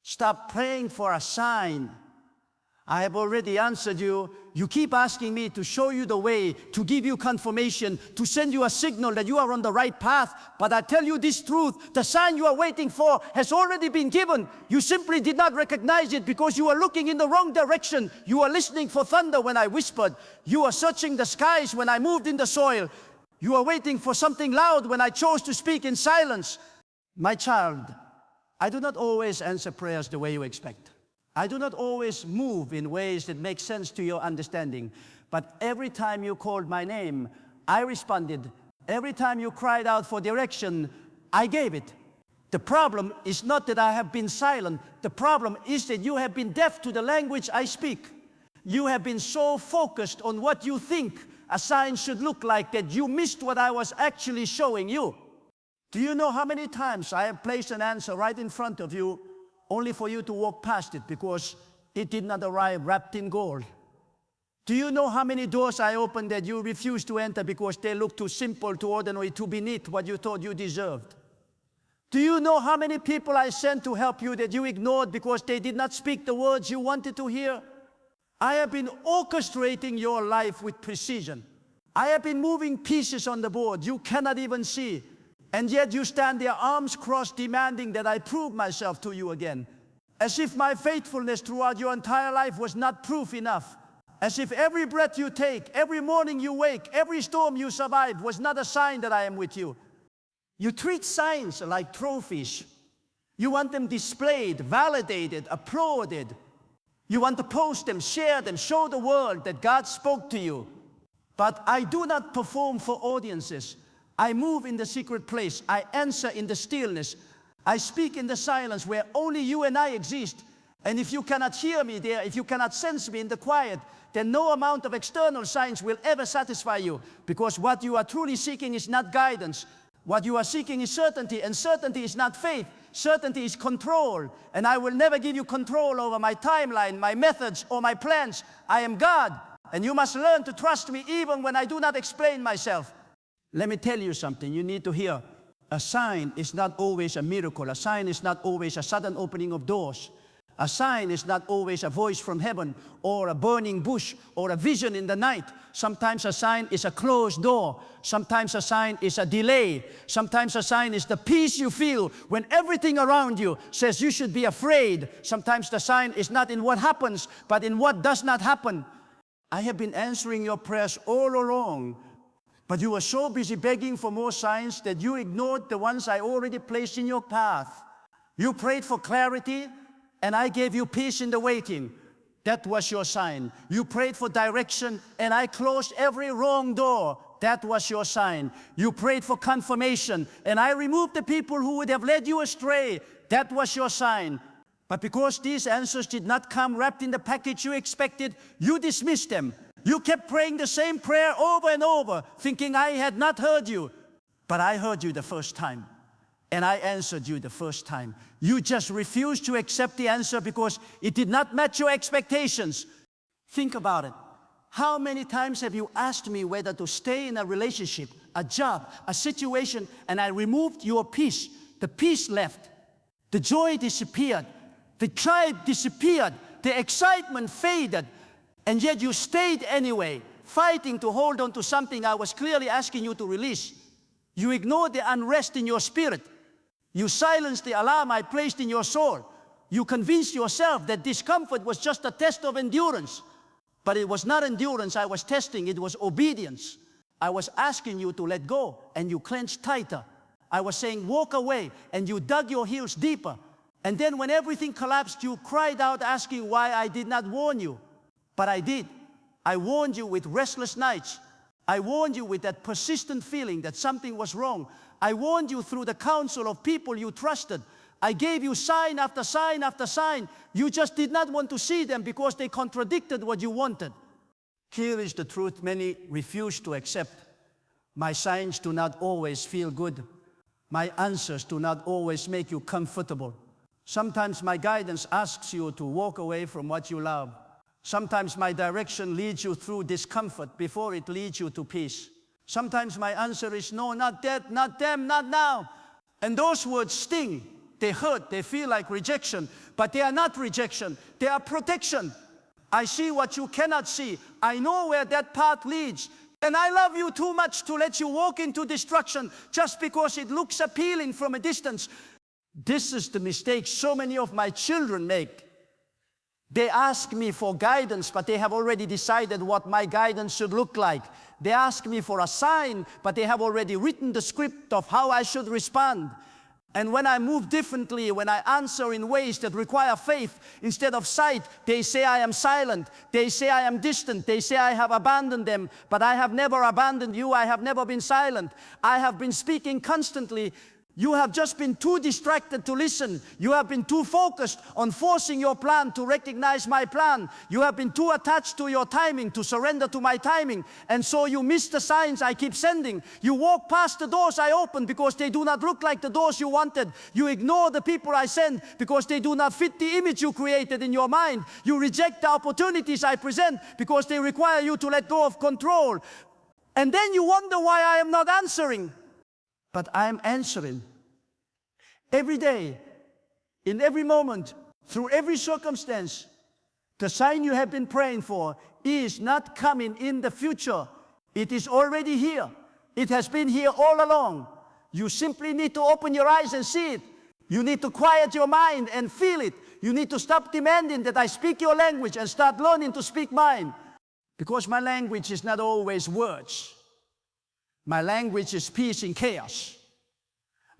Stop praying for a sign. I have already answered you. You keep asking me to show you the way, to give you confirmation, to send you a signal that you are on the right path. But I tell you this truth, the sign you are waiting for has already been given. You simply did not recognize it because you are looking in the wrong direction. You are listening for thunder when I whispered. You are searching the skies when I moved in the soil. You are waiting for something loud when I chose to speak in silence. My child, I do not always answer prayers the way you expect. I do not always move in ways that make sense to your understanding. But every time you called my name, I responded. Every time you cried out for direction, I gave it. The problem is not that I have been silent. The problem is that you have been deaf to the language I speak. You have been so focused on what you think a sign should look like that you missed what I was actually showing you. Do you know how many times I have placed an answer right in front of you only for you to walk past it because it did not arrive wrapped in gold? Do you know how many doors I opened that you refused to enter because they looked too simple, too ordinary, too beneath what you thought you deserved? Do you know how many people I sent to help you that you ignored because they did not speak the words you wanted to hear? I have been orchestrating your life with precision. I have been moving pieces on the board you cannot even see. And yet you stand there arms crossed demanding that I prove myself to you again. As if my faithfulness throughout your entire life was not proof enough. As if every breath you take, every morning you wake, every storm you survive was not a sign that I am with you. You treat signs like trophies. You want them displayed, validated, applauded. You want to post them, share them, show the world that God spoke to you. But I do not perform for audiences. I move in the secret place. I answer in the stillness. I speak in the silence where only you and I exist. And if you cannot hear me there, if you cannot sense me in the quiet, then no amount of external signs will ever satisfy you. Because what you are truly seeking is not guidance. What you are seeking is certainty, and certainty is not faith. Certainty is control. And I will never give you control over my timeline, my methods, or my plans. I am God. And you must learn to trust me even when I do not explain myself. Let me tell you something you need to hear. A sign is not always a miracle. A sign is not always a sudden opening of doors. A sign is not always a voice from heaven or a burning bush or a vision in the night. Sometimes a sign is a closed door. Sometimes a sign is a delay. Sometimes a sign is the peace you feel when everything around you says you should be afraid. Sometimes the sign is not in what happens, but in what does not happen. I have been answering your prayers all along. But you were so busy begging for more signs that you ignored the ones I already placed in your path. You prayed for clarity, and I gave you peace in the waiting. That was your sign. You prayed for direction, and I closed every wrong door. That was your sign. You prayed for confirmation, and I removed the people who would have led you astray. That was your sign. But because these answers did not come wrapped in the package you expected, you dismissed them. You kept praying the same prayer over and over, thinking I had not heard you. But I heard you the first time, and I answered you the first time. You just refused to accept the answer because it did not match your expectations. Think about it. How many times have you asked me whether to stay in a relationship, a job, a situation, and I removed your peace? The peace left. The joy disappeared. The tribe disappeared. The excitement faded. And yet you stayed anyway, fighting to hold on to something I was clearly asking you to release. You ignored the unrest in your spirit. You silenced the alarm I placed in your soul. You convinced yourself that discomfort was just a test of endurance. But it was not endurance I was testing, it was obedience. I was asking you to let go, and you clenched tighter. I was saying walk away, and you dug your heels deeper. And then when everything collapsed, you cried out asking why I did not warn you. But I did. I warned you with restless nights. I warned you with that persistent feeling that something was wrong. I warned you through the counsel of people you trusted. I gave you sign after sign after sign. You just did not want to see them because they contradicted what you wanted. Here is the truth many refuse to accept. My signs do not always feel good. My answers do not always make you comfortable. Sometimes my guidance asks you to walk away from what you love. Sometimes my direction leads you through discomfort before it leads you to peace. Sometimes my answer is no, not that, not them, not now. And those words sting They hurt, they feel like rejection, but they are not rejection, they are protection. I see what you cannot see. I know where that path leads. And I love you too much to let you walk into destruction just because it looks appealing from a distance. This is the mistake so many of my children make. They ask me for guidance, but they have already decided what my guidance should look like. They ask me for a sign, but they have already written the script of how I should respond. And when I move differently, when I answer in ways that require faith instead of sight, they say I am silent, they say I am distant, they say I have abandoned them, but I have never abandoned you, I have never been silent. I have been speaking constantly. You have just been too distracted to listen. You have been too focused on forcing your plan to recognize my plan. You have been too attached to your timing to surrender to my timing. And so you miss the signs I keep sending. You walk past the doors I open because they do not look like the doors you wanted. You ignore the people I send because they do not fit the image you created in your mind. You reject the opportunities I present because they require you to let go of control. And then you wonder why I am not answering. But I am answering. Every day, in every moment, through every circumstance, the sign you have been praying for is not coming in the future. It is already here. It has been here all along. You simply need to open your eyes and see it. You need to quiet your mind and feel it. You need to stop demanding that I speak your language and start learning to speak mine. Because my language is not always words. My language is peace in chaos.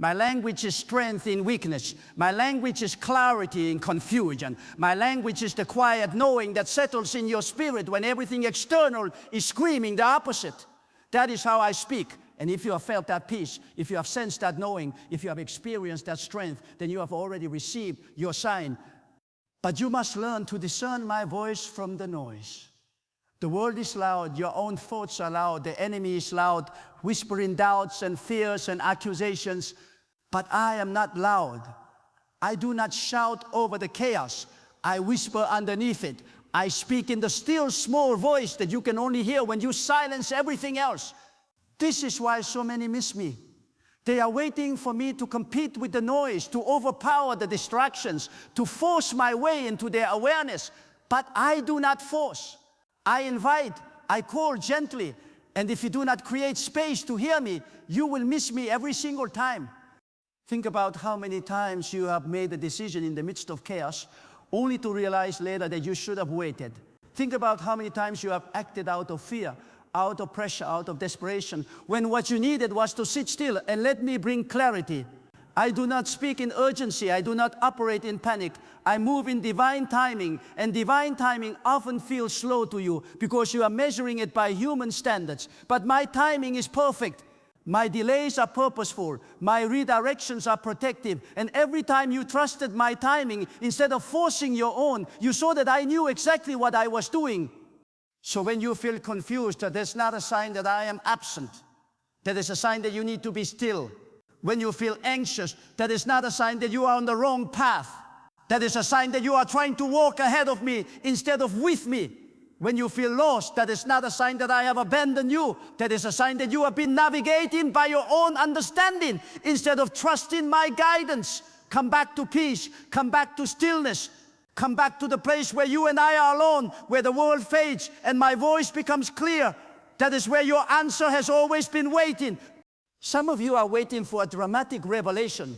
My language is strength in weakness. My language is clarity in confusion. My language is the quiet knowing that settles in your spirit when everything external is screaming the opposite. That is how I speak. And if you have felt that peace, if you have sensed that knowing, if you have experienced that strength, then you have already received your sign. But you must learn to discern my voice from the noise. The world is loud, your own thoughts are loud, the enemy is loud, whispering doubts and fears and accusations. But I am not loud. I do not shout over the chaos. I whisper underneath it. I speak in the still small voice that you can only hear when you silence everything else. This is why so many miss me. They are waiting for me to compete with the noise, to overpower the distractions, to force my way into their awareness. But I do not force. I invite, I call gently. And if you do not create space to hear me, you will miss me every single time. Think about how many times you have made a decision in the midst of chaos, only to realize later that you should have waited. Think about how many times you have acted out of fear, out of pressure, out of desperation, when what you needed was to sit still and let me bring clarity. I do not speak in urgency. I do not operate in panic. I move in divine timing, and divine timing often feels slow to you because you are measuring it by human standards. But my timing is perfect. My delays are purposeful. My redirections are protective. And every time you trusted my timing, instead of forcing your own, you saw that I knew exactly what I was doing. So when you feel confused, that is not a sign that I am absent. That is a sign that you need to be still. When you feel anxious, that is not a sign that you are on the wrong path. That is a sign that you are trying to walk ahead of me instead of with me. When you feel lost, that is not a sign that I have abandoned you. That is a sign that you have been navigating by your own understanding instead of trusting my guidance. Come back to peace. Come back to stillness. Come back to the place where you and I are alone, where the world fades and my voice becomes clear. That is where your answer has always been waiting. Some of you are waiting for a dramatic revelation.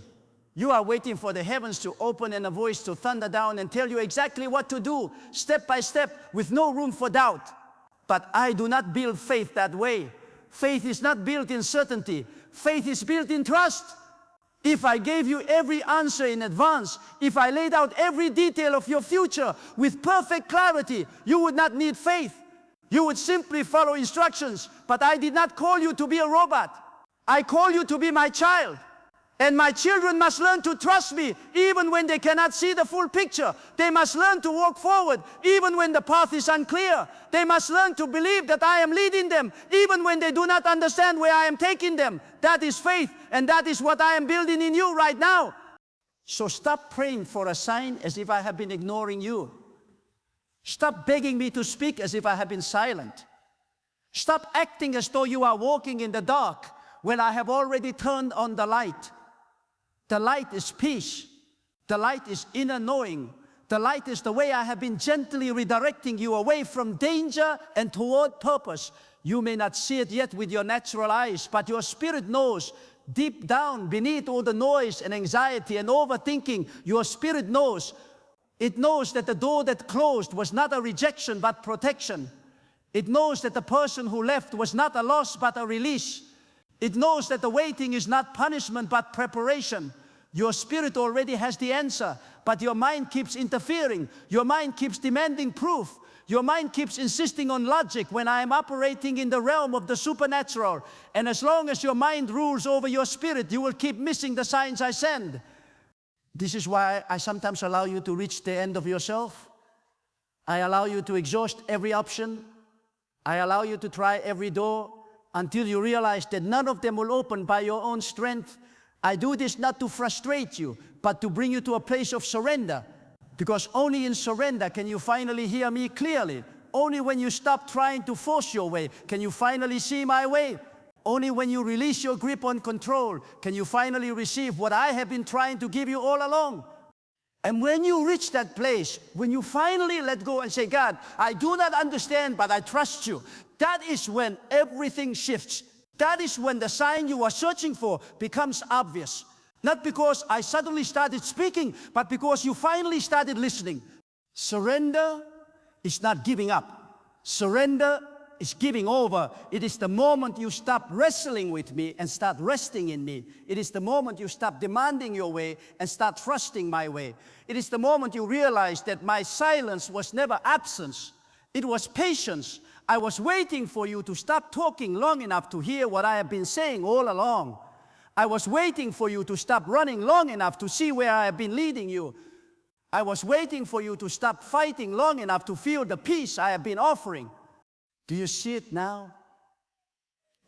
You are waiting for the heavens to open and a voice to thunder down and tell you exactly what to do, step by step, with no room for doubt. But I do not build faith that way. Faith is not built in certainty. Faith is built in trust. If I gave you every answer in advance, if I laid out every detail of your future with perfect clarity, you would not need faith. You would simply follow instructions. But I did not call you to be a robot. I call you to be my child. And my children must learn to trust me even when they cannot see the full picture. They must learn to walk forward even when the path is unclear. They must learn to believe that I am leading them even when they do not understand where I am taking them. That is faith, and that is what I am building in you right now. So stop praying for a sign as if I have been ignoring you. Stop begging me to speak as if I have been silent. Stop acting as though you are walking in the dark when I have already turned on the light. The light is peace. The light is inner knowing. The light is the way I have been gently redirecting you away from danger and toward purpose. You may not see it yet with your natural eyes, but your spirit knows. Deep down, beneath all the noise and anxiety and overthinking, your spirit knows. It knows that the door that closed was not a rejection, but protection. It knows that the person who left was not a loss, but a release. It knows that the waiting is not punishment, but preparation. Your spirit already has the answer, but your mind keeps interfering. Your mind keeps demanding proof. Your mind keeps insisting on logic when I am operating in the realm of the supernatural. And as long as your mind rules over your spirit, you will keep missing the signs I send. This is why I sometimes allow you to reach the end of yourself. I allow you to exhaust every option. I allow you to try every door until you realize that none of them will open by your own strength. I do this not to frustrate you, but to bring you to a place of surrender. Because only in surrender can you finally hear me clearly. Only when you stop trying to force your way can you finally see my way. Only when you release your grip on control can you finally receive what I have been trying to give you all along. And when you reach that place, when you finally let go and say, God, I do not understand, but I trust you, that is when everything shifts. That is when the sign you are searching for becomes obvious. Not because I suddenly started speaking, but because you finally started listening. Surrender is not giving up. Surrender is giving over. It is the moment you stop wrestling with me and start resting in me. It is the moment you stop demanding your way and start trusting my way. It is the moment you realize that my silence was never absence. It was patience. I was waiting for you to stop talking long enough to hear what I have been saying all along. I was waiting for you to stop running long enough to see where I have been leading you. I was waiting for you to stop fighting long enough to feel the peace I have been offering. Do you see it now?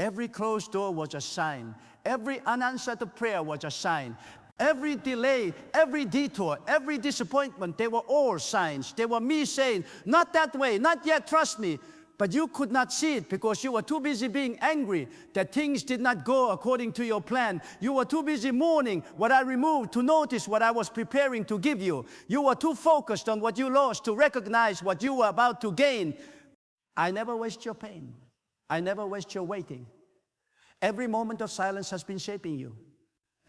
Every closed door was a sign. Every unanswered prayer was a sign. Every delay, every detour, every disappointment, they were all signs. They were me saying, not that way, not yet, trust me. But you could not see it because you were too busy being angry that things did not go according to your plan. You were too busy mourning what I removed to notice what I was preparing to give you. You were too focused on what you lost to recognize what you were about to gain. I never waste your pain. I never waste your waiting. Every moment of silence has been shaping you.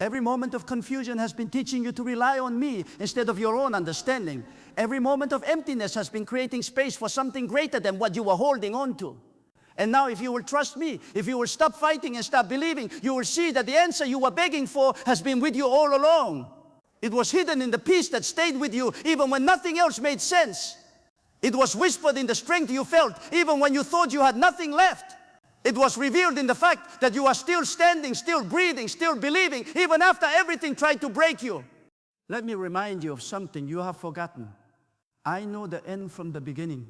Every moment of confusion has been teaching you to rely on me instead of your own understanding. Every moment of emptiness has been creating space for something greater than what you were holding on to. And now if you will trust me, if you will stop fighting and stop believing, you will see that the answer you were begging for has been with you all along. It was hidden in the peace that stayed with you even when nothing else made sense. It was whispered in the strength you felt even when you thought you had nothing left. It was revealed in the fact that you are still standing, still breathing, still believing, even after everything tried to break you. Let me remind you of something you have forgotten. I know the end from the beginning.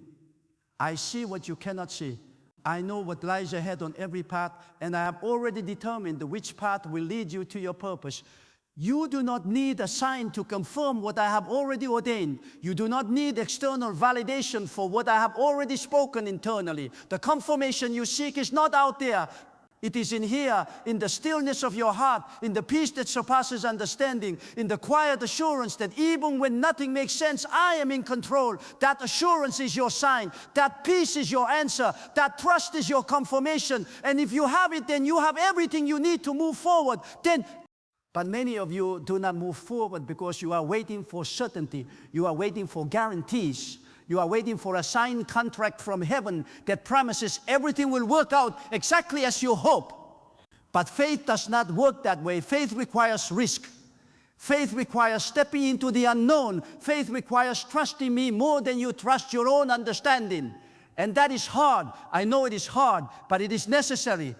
I see what you cannot see. I know what lies ahead on every path, and I have already determined which path will lead you to your purpose. You do not need a sign to confirm what I have already ordained. You do not need external validation for what I have already spoken internally. The confirmation you seek is not out there. It is in here, in the stillness of your heart, in the peace that surpasses understanding, in the quiet assurance that even when nothing makes sense, I am in control. That assurance is your sign. That peace is your answer. That trust is your confirmation. And if you have it, then you have everything you need to move forward. But many of you do not move forward because you are waiting for certainty. You are waiting for guarantees. You are waiting for a signed contract from heaven that promises everything will work out exactly as you hope. But faith does not work that way. Faith requires risk. Faith requires stepping into the unknown. Faith requires trusting me more than you trust your own understanding. And that is hard. I know it is hard, but it is necessary.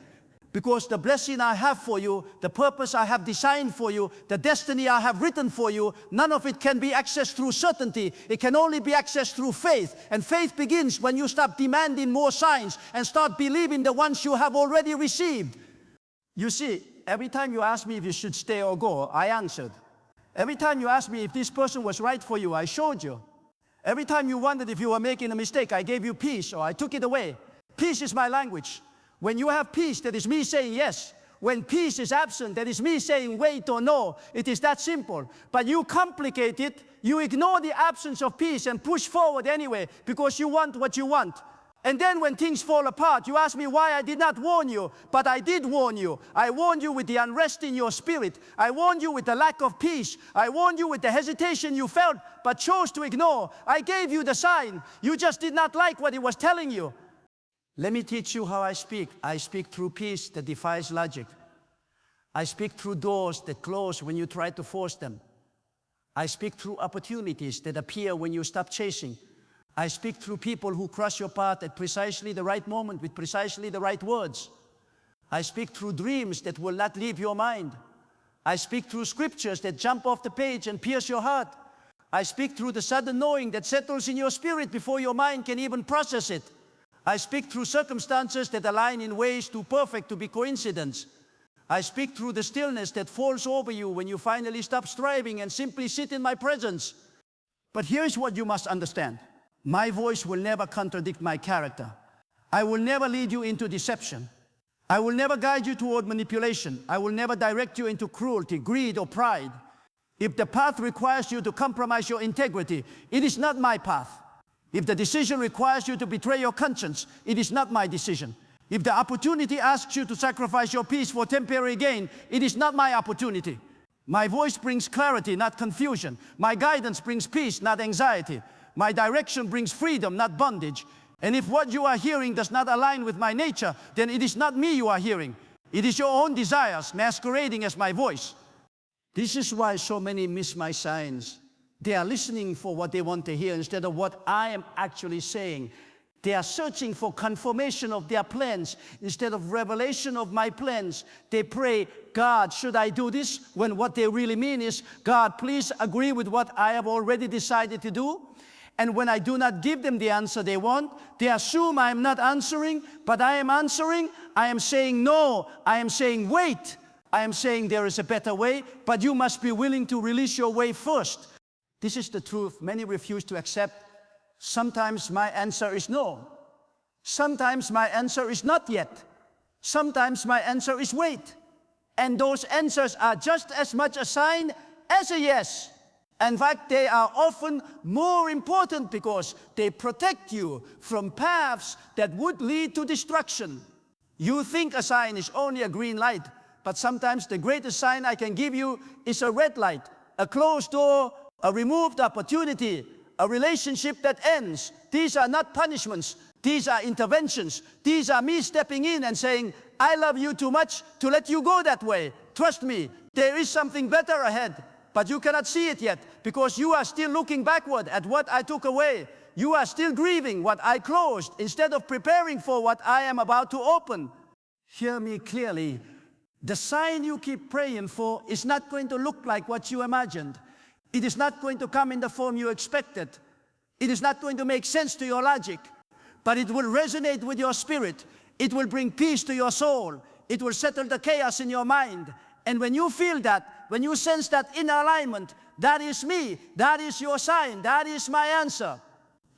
Because the blessing I have for you, the purpose I have designed for you, the destiny I have written for you, none of it can be accessed through certainty. It can only be accessed through faith. And faith begins when you stop demanding more signs and start believing the ones you have already received. You see, every time you ask me if you should stay or go, I answered. Every time you asked me if this person was right for you, I showed you. Every time you wondered if you were making a mistake, I gave you peace or I took it away. Peace is my language. When you have peace, that is me saying yes. when peace is absent, that is me saying wait or no. It is that simple. But you complicate it, you ignore the absence of peace and push forward anyway because you want what you want. And then when things fall apart, you ask me why I did not warn you. But I did warn you. I warned you with the unrest in your spirit. I warned you with the lack of peace. I warned you with the hesitation you felt but chose to ignore. I gave you the sign. You just did not like what it was telling you. Let me teach you how I speak. I speak through peace that defies logic. I speak through doors that close when you try to force them. I speak through opportunities that appear when you stop chasing. I speak through people who cross your path at precisely the right moment with precisely the right words. I speak through dreams that will not leave your mind. I speak through scriptures that jump off the page and pierce your heart. I speak through the sudden knowing that settles in your spirit before your mind can even process it. I speak through circumstances that align in ways too perfect to be coincidence. I speak through the stillness that falls over you when you finally stop striving and simply sit in my presence. But here's what you must understand. My voice will never contradict my character. I will never lead you into deception. I will never guide you toward manipulation. I will never direct you into cruelty, greed, or pride. If the path requires you to compromise your integrity, it is not my path. If the decision requires you to betray your conscience, it is not my decision. If the opportunity asks you to sacrifice your peace for temporary gain, it is not my opportunity. My voice brings clarity, not confusion. My guidance brings peace, not anxiety. My direction brings freedom, not bondage. And if what you are hearing does not align with my nature, then it is not me you are hearing. It is your own desires masquerading as my voice. This is why so many miss my signs. They are listening for what they want to hear instead of what I am actually saying. They are searching for confirmation of their plans instead of revelation of my plans. They pray, God, should I do this? When what they really mean is, God, please agree with what I have already decided to do. And when I do not give them the answer they want, they assume I am not answering, but I am answering. I am saying no. I am saying wait. I am saying there is a better way, but you must be willing to release your way first. This is the truth many refuse to accept. Sometimes my answer is no. Sometimes my answer is not yet. Sometimes my answer is wait. And those answers are just as much a sign as a yes. In fact, they are often more important because they protect you from paths that would lead to destruction. You think a sign is only a green light, but sometimes the greatest sign I can give you is a red light, a closed door, a removed opportunity, a relationship that ends. These are not punishments. These are interventions. These are me stepping in and saying, I love you too much to let you go that way. Trust me, there is something better ahead. But you cannot see it yet because you are still looking backward at what I took away. You are still grieving what I closed instead of preparing for what I am about to open. Hear me clearly. The sign you keep praying for is not going to look like what you imagined. It is not going to come in the form you expected. It is not going to make sense to your logic, but it will resonate with your spirit. It will bring peace to your soul. It will settle the chaos in your mind. And when you feel that, when you sense that in alignment, that is me, that is your sign, that is my answer.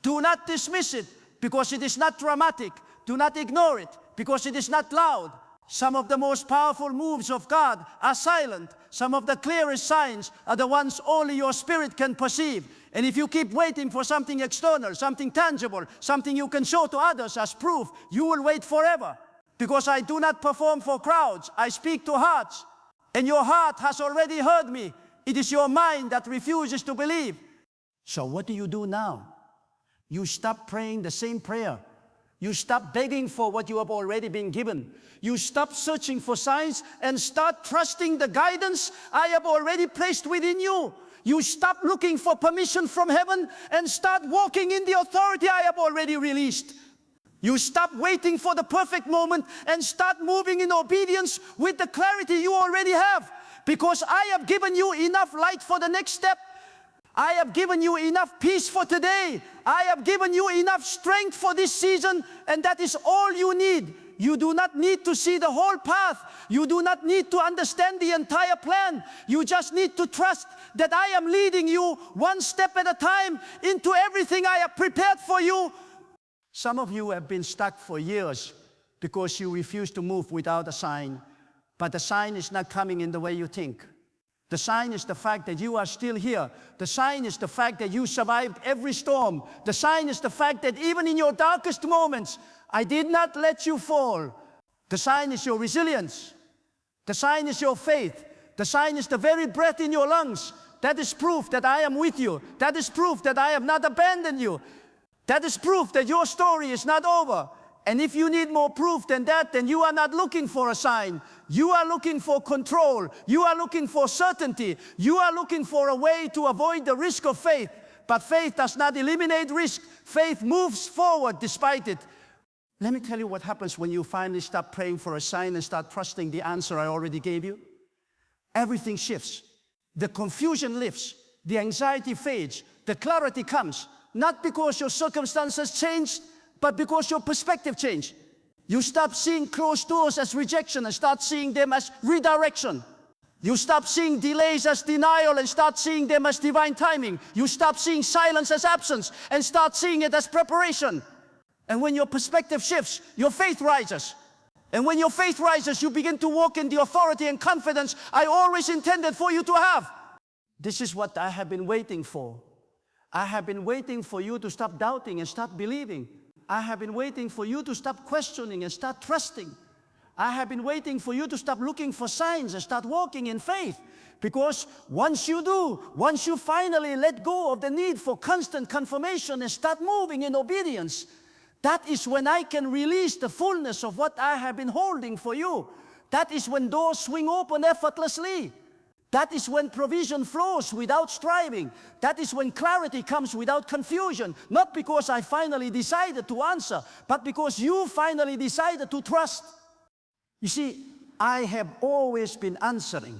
Do not dismiss it because it is not dramatic. Do not ignore it because it is not loud. Some of the most powerful moves of God are silent. Some of the clearest signs are the ones only your spirit can perceive. And if you keep waiting for something external, something tangible, something you can show to others as proof, you will wait forever. Because I do not perform for crowds, I speak to hearts. And your heart has already heard me. It is your mind that refuses to believe. So what do you do now? You stop praying the same prayer. You stop begging for what you have already been given. You stop searching for signs and start trusting the guidance I have already placed within you. You stop looking for permission from heaven and start walking in the authority I have already released. You stop waiting for the perfect moment and start moving in obedience with the clarity you already have. Because I have given you enough light for the next step. I have given you enough peace for today. I have given you enough strength for this season, and that is all you need. You do not need to see the whole path. You do not need to understand the entire plan. You just need to trust that I am leading you one step at a time into everything I have prepared for you. Some of you have been stuck for years because you refuse to move without a sign. But the sign is not coming in the way you think. The sign is the fact that you are still here. The sign is the fact that you survived every storm. The sign is the fact that even in your darkest moments, I did not let you fall. The sign is your resilience. The sign is your faith. The sign is the very breath in your lungs. That is proof that I am with you. That is proof that I have not abandoned you. That is proof that your story is not over. And if you need more proof than that, then you are not looking for a sign. You are looking for control. You are looking for certainty. You are looking for a way to avoid the risk of faith. But faith does not eliminate risk. Faith moves forward despite it. Let me tell you what happens when you finally stop praying for a sign and start trusting the answer I already gave you. Everything shifts. The confusion lifts. The anxiety fades. The clarity comes. Not because your circumstances changed, but because your perspective changed. You stop seeing closed doors as rejection and start seeing them as redirection. You stop seeing delays as denial and start seeing them as divine timing. You stop seeing silence as absence and start seeing it as preparation. And when your perspective shifts, your faith rises. And when your faith rises, you begin to walk in the authority and confidence I always intended for you to have. This is what I have been waiting for. I have been waiting for you to stop doubting and start believing. I have been waiting for you to stop questioning and start trusting. I have been waiting for you to stop looking for signs and start walking in faith. Because once you do, once you finally let go of the need for constant confirmation and start moving in obedience, that is when I can release the fullness of what I have been holding for you. That is when doors swing open effortlessly. That is when provision flows without striving. That is when clarity comes without confusion. Not because I finally decided to answer, but because you finally decided to trust. You see, I have always been answering.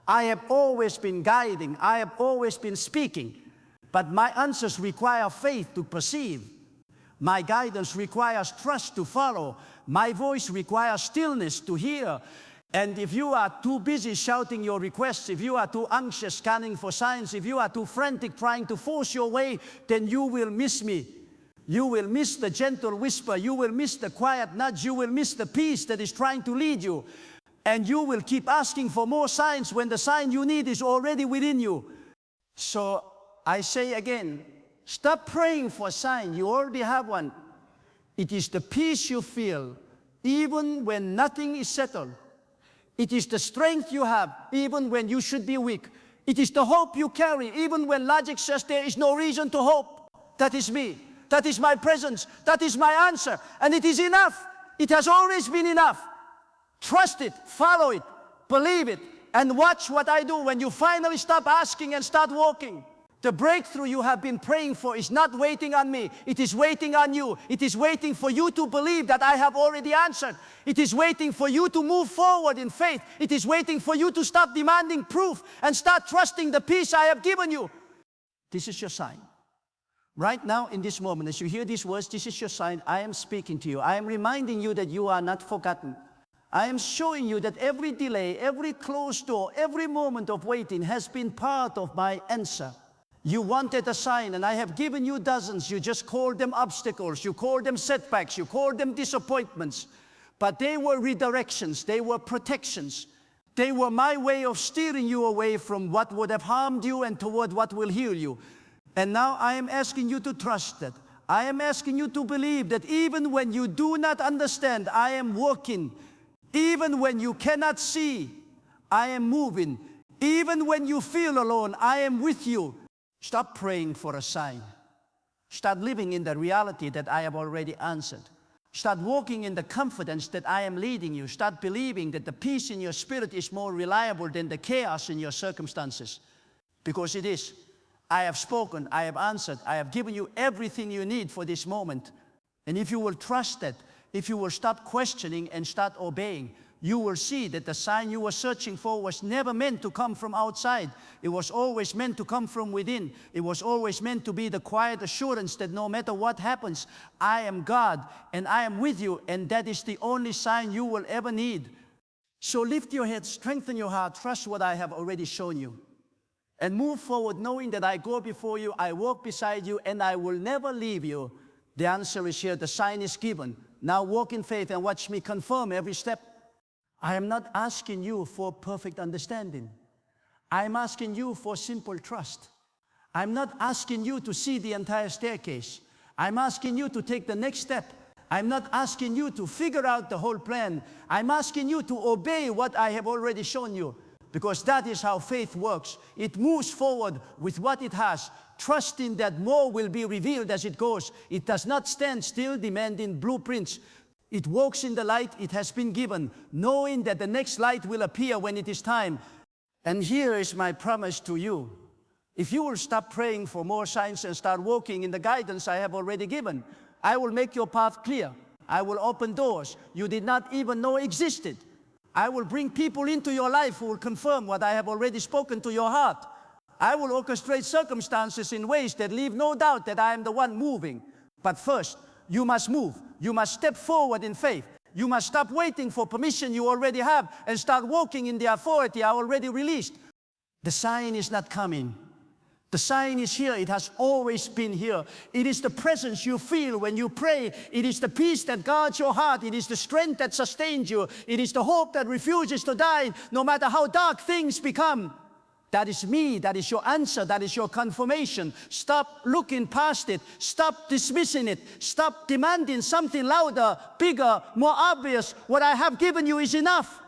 I have always been guiding. I have always been speaking. But my answers require faith to perceive. My guidance requires trust to follow. My voice requires stillness to hear. And if you are too busy shouting your requests, if you are too anxious scanning for signs, if you are too frantic trying to force your way, then you will miss me. You will miss the gentle whisper. You will miss the quiet nudge. You will miss the peace that is trying to lead you. And you will keep asking for more signs when the sign you need is already within you. So I say again, stop praying for a sign. You already have one. It is the peace you feel, even when nothing is settled. It is the strength you have, even when you should be weak. It is the hope you carry, even when logic says there is no reason to hope. That is me. That is my presence. That is my answer. And it is enough. It has always been enough. Trust it, follow it, believe it, and watch what I do when you finally stop asking and start walking. The breakthrough you have been praying for is not waiting on me. It is waiting on you. It is waiting for you to believe that I have already answered. It is waiting for you to move forward in faith. It is waiting for you to stop demanding proof and start trusting the peace I have given you. This is your sign. Right now, in this moment, as you hear these words, this is your sign. I am speaking to you. I am reminding you that you are not forgotten. I am showing you that every delay, every closed door, every moment of waiting has been part of my answer. You wanted a sign, and I have given you dozens. You just called them obstacles. You called them setbacks. You called them disappointments. But they were redirections. They were protections. They were my way of steering you away from what would have harmed you and toward what will heal you. And now I am asking you to trust that. I am asking you to believe that even when you do not understand, I am working. Even when you cannot see, I am moving. Even when you feel alone, I am with you. Stop praying for a sign. Start living in the reality that I have already answered. Start walking in the confidence that I am leading you. Start believing that the peace in your spirit is more reliable than the chaos in your circumstances. Because it is. I have spoken, I have answered, I have given you everything you need for this moment. And if you will trust that, if you will stop questioning and start obeying, you will see that the sign you were searching for was never meant to come from outside. It was always meant to come from within. It was always meant to be the quiet assurance that no matter what happens, I am God and I am with you, and that is the only sign you will ever need. So lift your head, strengthen your heart, trust what I have already shown you, and move forward knowing that I go before you, I walk beside you, and I will never leave you. The answer is here. The sign is given. Now walk in faith and watch me confirm every step. I am not asking you for perfect understanding. I'm asking you for simple trust. I'm not asking you to see the entire staircase. I'm asking you to take the next step. I'm not asking you to figure out the whole plan. I'm asking you to obey what I have already shown you, because that is how faith works. It moves forward with what it has, trusting that more will be revealed as it goes. It does not stand still demanding blueprints. It walks in the light it has been given, knowing that the next light will appear when it is time. And here is my promise to you. If you will stop praying for more signs and start walking in the guidance I have already given, I will make your path clear. I will open doors you did not even know existed. I will bring people into your life who will confirm what I have already spoken to your heart. I will orchestrate circumstances in ways that leave no doubt that I am the one moving. But first, you must move. You must step forward in faith. You must stop waiting for permission you already have and start walking in the authority I already released. The sign is not coming. The sign is here. It has always been here. It is the presence you feel when you pray. It is the peace that guards your heart. It is the strength that sustains you. It is the hope that refuses to die, no matter how dark things become. That is me. That is your answer. That is your confirmation. Stop looking past it. Stop dismissing it. Stop demanding something louder, bigger, more obvious. What I have given you is enough.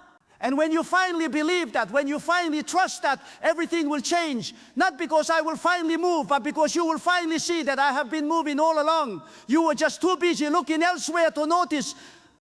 And when you finally believe that, when you finally trust that, everything will change. Not because I will finally move, but because you will finally see that I have been moving all along. You were just too busy looking elsewhere to notice